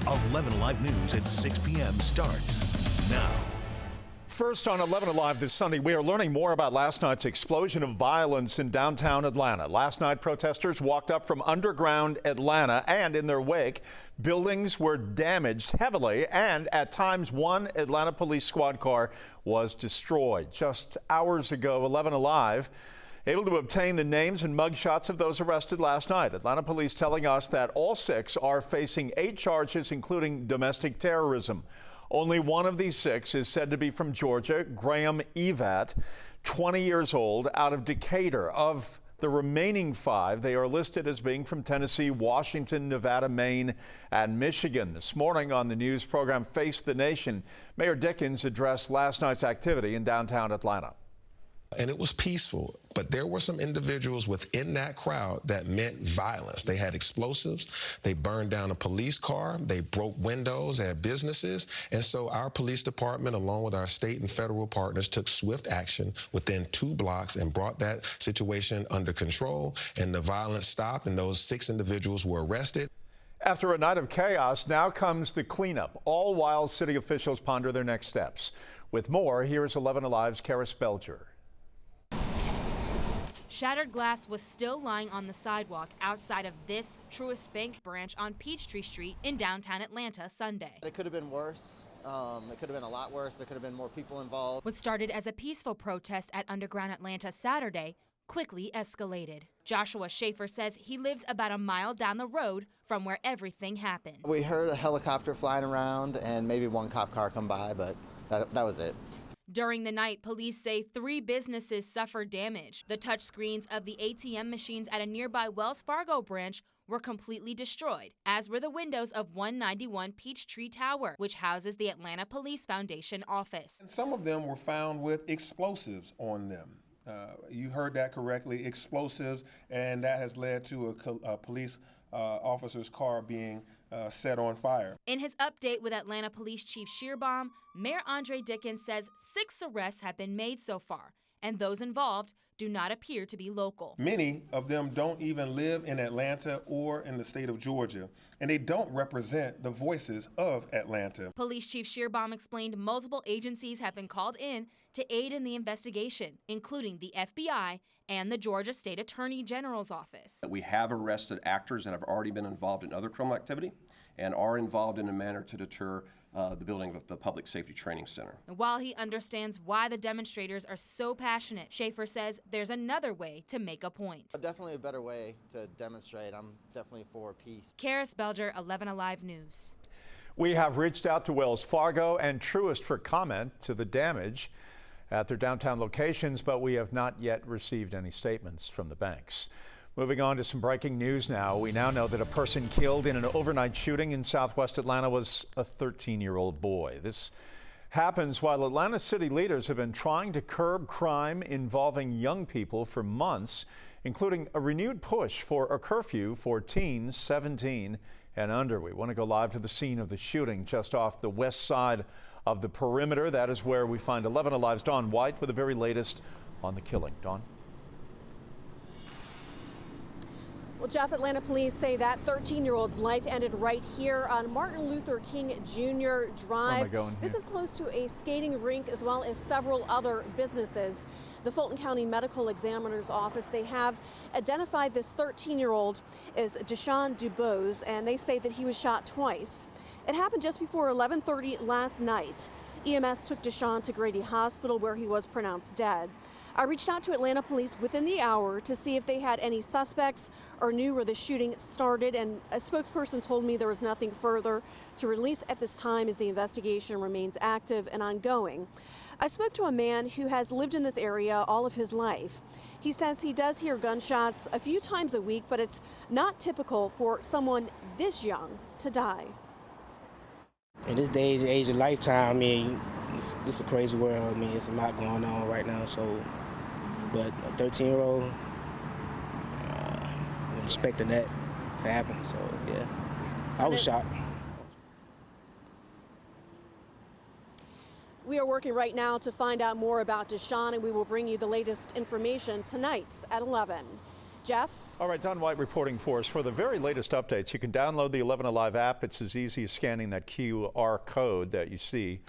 11 Alive News at 6 p.m. starts now. First on 11 Alive this Sunday, we are learning more about last night's explosion of violence in downtown Atlanta. Last night, protesters walked up from underground Atlanta, and in their wake, buildings were damaged heavily, and at times one Atlanta police squad car was destroyed. Just hours ago, 11 Alive able to obtain the names and mugshots of those arrested last night. Atlanta police telling us that all 6 are facing 8 charges, including domestic terrorism. Only one of these 6 is said to be from Georgia, Graham Evat, 20 years old, out of Decatur. Of the remaining 5, they are listed as being from Tennessee, Washington, Nevada, Maine, and Michigan. This morning on the news program Face the Nation, Mayor Dickens addressed last night's activity in downtown Atlanta. And it was peaceful, but there were some individuals within that crowd that meant violence. They had explosives, they burned down a police car, they broke windows at businesses, and so our police department, along with our state and federal partners, took swift action within 2 blocks and brought that situation under control, and the violence stopped, and those 6 individuals were arrested. After a night of chaos, now comes the cleanup, all while city officials ponder their next steps. With more, here's 11 Alive's Karis Belger. Shattered glass was still lying on the sidewalk outside of this Truist Bank branch on Peachtree Street in downtown Atlanta Sunday. It could have been worse. It could have been a lot worse. There could have been more people involved. What started as a peaceful protest at Underground Atlanta Saturday quickly escalated. Joshua Schaefer says he lives about a mile down the road from where everything happened. We heard a helicopter flying around and maybe one cop car come by, but that was it. During the night, police say 3 businesses suffered damage. The touchscreens of the ATM machines at a nearby Wells Fargo branch were completely destroyed, as were the windows of 191 Peachtree Tower, which houses the Atlanta Police Foundation office. And some of them were found with explosives on them. You heard that correctly, explosives, and that has led to a police officer's car being set on fire. In his update with Atlanta Police Chief Schierbaum, Mayor Andre Dickens says 6 arrests have been made so far, and those involved do not appear to be local. Many of them don't even live in Atlanta or in the state of Georgia, and they don't represent the voices of Atlanta. Police Chief Schierbaum explained multiple agencies have been called in to aid in the investigation, including the FBI and the Georgia State Attorney General's office. We have arrested actors that have already been involved in other criminal activity and are involved in a manner to deter the building of the Public Safety Training Center. And while he understands why the demonstrators are so passionate, Schaefer says there's another way to make a point. Definitely a better way to demonstrate. I'm definitely for peace. Karis Belger, 11 Alive News. We have reached out to Wells Fargo and Truist for comment to the damage at their downtown locations, but we have not yet received any statements from the banks. Moving on to some breaking news now. We now know that a person killed in an overnight shooting in southwest Atlanta was a 13-year-old boy. This happens while Atlanta city leaders have been trying to curb crime involving young people for months, including a renewed push for a curfew for teens 17 and under. We want to go live to the scene of the shooting just off the west side of the perimeter. That is where we find 11 Alive's Dawn White with the very latest on the killing. Dawn. Well, Jeff, Atlanta police say that 13-year-old's life ended right here on Martin Luther King Jr. Drive. This is close to a skating rink as well as several other businesses. The Fulton County Medical Examiner's Office, they have identified this 13-year-old as Deshaun DuBose, and they say that he was shot twice. It happened just before 11:30 last night. EMS took Deshaun to Grady Hospital where he was pronounced dead. I reached out to Atlanta police within the hour to see if they had any suspects or knew where the shooting started, and a spokesperson told me there was nothing further to release at this time as the investigation remains active and ongoing. I spoke to a man who has lived in this area all of his life. He says he does hear gunshots a few times a week, but it's not typical for someone this young to die. In this day, age of lifetime, I mean, it's a crazy world. I mean, it's a lot going on right now. So, but a 13-year-old, wasn't expecting that to happen. So, yeah, I was shocked. We are working right now to find out more about Deshaun, and we will bring you the latest information tonight at 11. Jeff? All right, Don White reporting for us. For the very latest updates, you can download the 11 Alive app. It's as easy as scanning that QR code that you see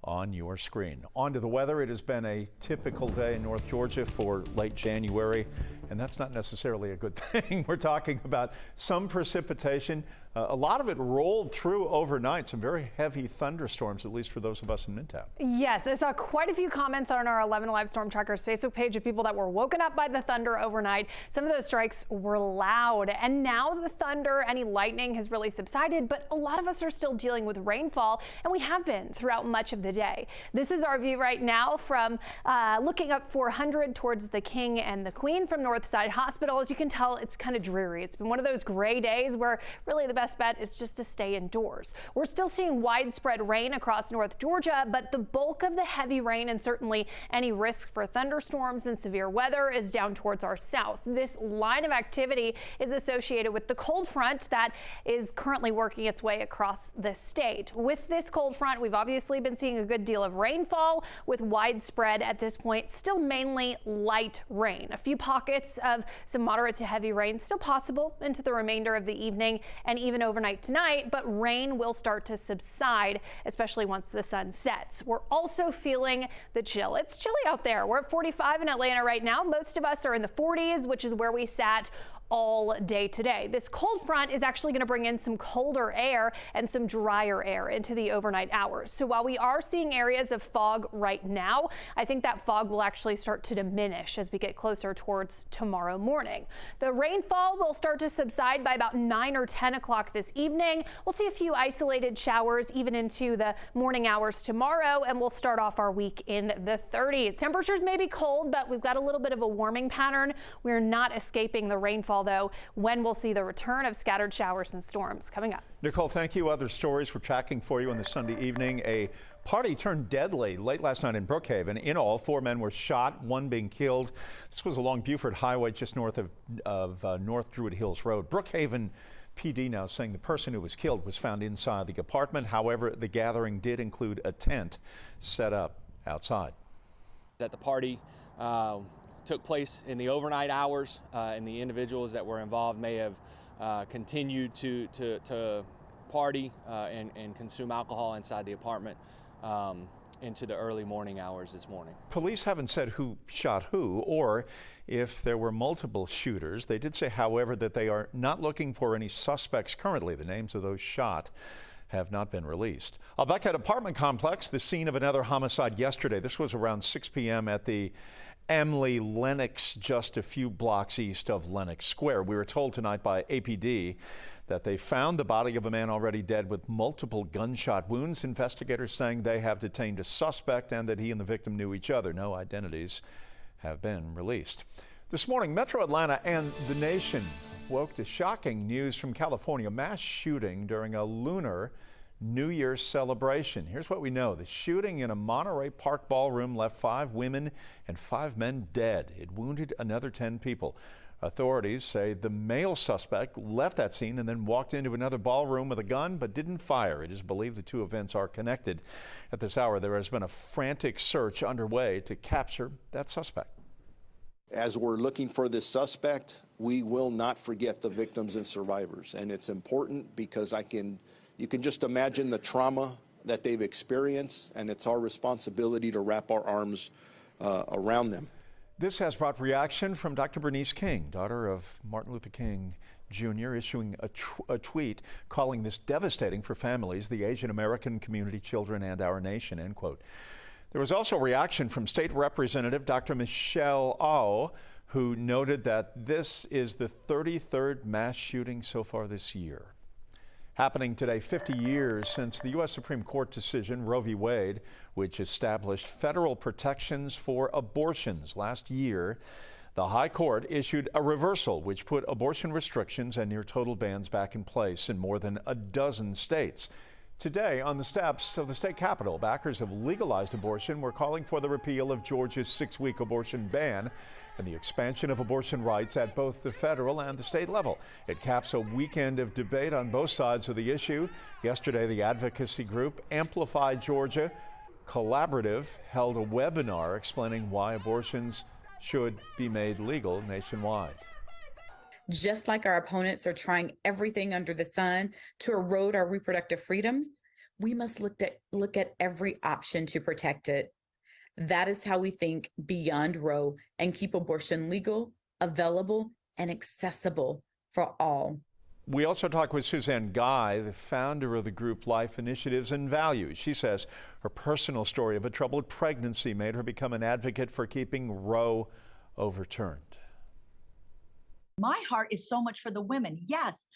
on your screen. On to the weather. It has been a typical day in North Georgia for late January, and that's not necessarily a good thing. We're talking about some precipitation. A lot of it rolled through overnight, some very heavy thunderstorms, at least for those of us in Midtown. Yes, I saw quite a few comments on our 11 Alive Storm Trackers Facebook page of people that were woken up by the thunder overnight. Some of those strikes were loud, and now the thunder, any lightning has really subsided, but a lot of us are still dealing with rainfall, and we have been throughout much of the day. This is our view right now from looking up 400 towards the King and the Queen from Northside Hospital. As you can tell, it's kind of dreary. It's been one of those gray days where really the best bet is just to stay indoors. We're still seeing widespread rain across North Georgia, but the bulk of the heavy rain and certainly any risk for thunderstorms and severe weather is down towards our south. This line of activity is associated with the cold front that is currently working its way across the state. With this cold front, we've obviously been seeing a good deal of rainfall with widespread at this point, still mainly light rain. A few pockets of some moderate to heavy rain still possible into the remainder of the evening and even overnight tonight, but rain will start to subside, especially once the sun sets. We're also feeling the chill. It's chilly out there. We're at 45 in Atlanta right now. Most of us are in the 40s, which is where we sat all day today. This cold front is actually going to bring in some colder air and some drier air into the overnight hours. So while we are seeing areas of fog right now, I think that fog will actually start to diminish as we get closer towards tomorrow morning. The rainfall will start to subside by about 9 or 10 o'clock this evening. We'll see a few isolated showers even into the morning hours tomorrow, and we'll start off our week in the 30s. Temperatures may be cold, but we've got a little bit of a warming pattern. We're not escaping the rainfall, though, when we'll see the return of scattered showers and storms coming up. Nicole, thank you. Other stories we're tracking for you on this Sunday evening. A party turned deadly late last night in Brookhaven. In all, 4 men were shot, 1 being killed. This was along Buford Highway, just north of North Druid Hills Road. Brookhaven PD now saying the person who was killed was found inside the apartment. However, the gathering did include a tent set up outside. At the party took place in the overnight hours, and the individuals that were involved may have continued to party and consume alcohol inside the apartment into the early morning hours this morning. Police haven't said who shot who or if there were multiple shooters. They did say, however, that they are not looking for any suspects currently. The names of those shot have not been released. A Buckhead apartment complex, the scene of another homicide yesterday. This was around 6 p.m. at the Emily Lennox, just a few blocks east of Lennox Square. We were told tonight by APD that they found the body of a man already dead with multiple gunshot wounds. Investigators saying they have detained a suspect and that he and the victim knew each other. No identities have been released. This morning, Metro Atlanta and the nation woke to shocking news from California. Mass shooting during a lunar New Year's celebration. Here's what we know. The shooting in a Monterey Park ballroom left 5 women and 5 men dead. It wounded another 10 people. Authorities say the male suspect left that scene and then walked into another ballroom with a gun but didn't fire. It is believed the 2 events are connected. At this hour, there has been a frantic search underway to capture that suspect. As we're looking for this suspect, we will not forget the victims and survivors. And it's important because you can just imagine the trauma that they've experienced, and it's our responsibility to wrap our arms around them. This has brought reaction from Dr. Bernice King, daughter of Martin Luther King Jr., issuing a tweet calling this devastating for families, the Asian American community, children, and our nation, end quote. There was also reaction from State Representative Dr. Michelle Oh, who noted that this is the 33rd mass shooting so far this year. Happening today, 50 years since the U.S. Supreme Court decision, Roe v. Wade, which established federal protections for abortions. Last year, the High Court issued a reversal which put abortion restrictions and near total bans back in place in more than a dozen states. Today, on the steps of the state capitol, backers of legalized abortion were calling for the repeal of Georgia's 6-week abortion ban and the expansion of abortion rights at both the federal and the state level. It caps a weekend of debate on both sides of the issue. Yesterday, the advocacy group Amplify Georgia Collaborative held a webinar explaining why abortions should be made legal nationwide. Just like our opponents are trying everything under the sun to erode our reproductive freedoms, we must look at every option to protect it. That is how we think beyond Roe and keep abortion legal, available, and accessible for all. We also talked with Suzanne Guy, the founder of the group Life Initiatives and Values. She says her personal story of a troubled pregnancy made her become an advocate for keeping Roe overturned. My heart is so much for the women. Yes,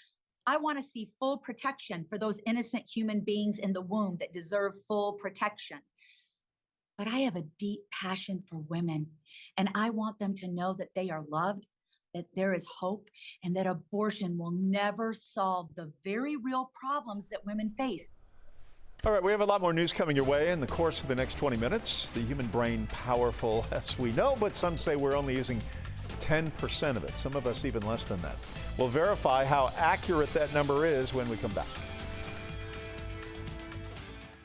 I want to see full protection for those innocent human beings in the womb that deserve full protection. But I have a deep passion for women, and I want them to know that they are loved, that there is hope, and that abortion will never solve the very real problems that women face. All right, we have a lot more news coming your way in the course of the next 20 minutes. The human brain, powerful as we know, but some say we're only using 10% of it. Some of us even less than that. We'll verify how accurate that number is when we come back.